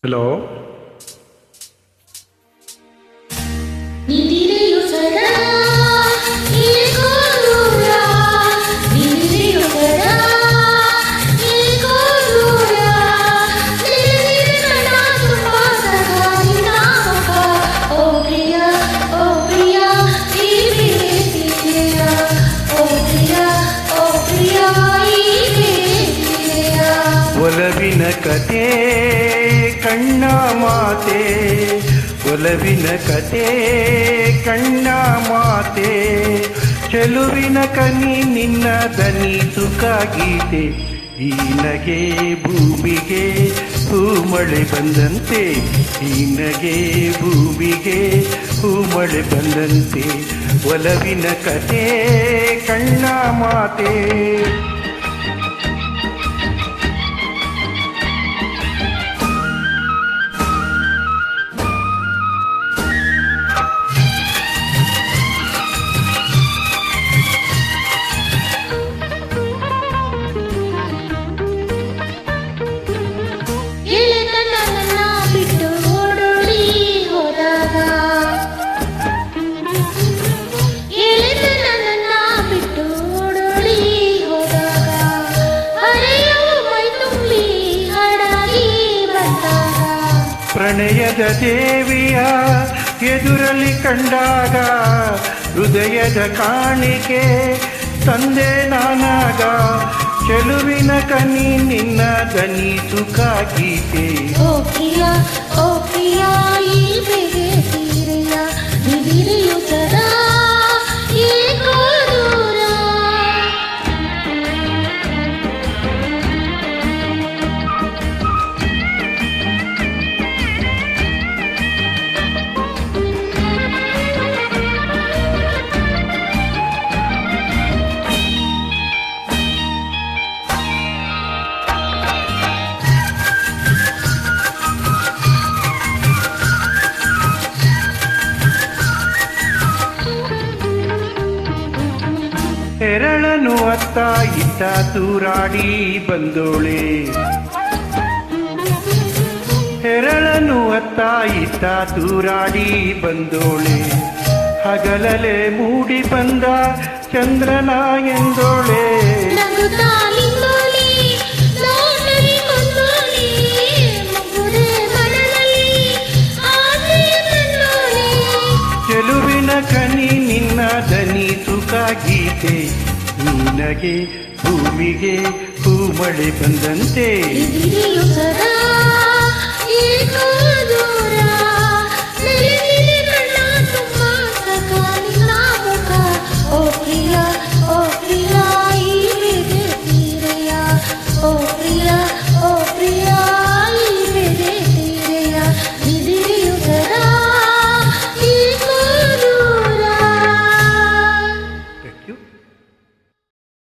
Hello. ಒಲವಿನ ಕತೆ ಕಣ್ಣ ಮಾತೆ, ಒಲವಿನ ಕತೆ ಕಣ್ಣ ಮಾತೆ, ಚೆಲುವಿನ ಕನಿ ನಿನ್ನ ದನಿ ಸುಖ ಗೀತೆ. ಈ ನಗೆ ಭೂಮಿಗೆ ಹೂಮಳೆ ಬಂದಂತೆ, ಈ ನಗೆ ಭೂಮಿಗೆ ಹೂಮಳೆ ಬಂದಂತೆ, ಒಲವಿನ ಕತೆ ಕಣ್ಣ ಮಾತೆ. ಪ್ರಣಯದ ದೇವಿಯ ಎದುರಲ್ಲಿ ಕಂಡಾಗ ಹೃದಯದ ಕಾಣಿಕೆ ತಂದೆ ನಾನಾಗ, ಚೆಲುವಿನ ಕನಿ ನಿನ್ನ ದನಿ ಸುಖ ಗೀತೆ. ಓ ಪ್ರಿಯ ಓ ಪ್ರಿಯ ಈ ಬೇರೆ ತೀರೆಯ ಬಿದಿರಿಯು ಸದಾ ಏಕೋ ದೂರ. ಹೆರಳನು ಅತ್ತ ಇತ್ತ ತೂರಾಡಿ ಬಂದೋಳೆ, ಹೆರಳನು ಅತ್ತ ಇತ್ತ ತೂರಾಡಿ ಬಂದೋಳೆ, ಹಗಲಲೆ ಮೂಡಿ ಬಂದ ಚಂದ್ರನ ಎಂದೋಳೆ. ಚೆಲುವಿನ ಕನಿ ನಿನ್ನ ದನಿ ಸುಖ ಗೀತೆ, ನಿನಗೆ ಭೂಮಿಗೆ ಹೂಮಳೆ ಬಂದಂತೆ. ಓ ಪ್ರಿಯ ಓ ಪ್ರಿಯ ಈ ಬೇರೆ ತೀರೆಯ, ಓ ಪ್ರಿಯ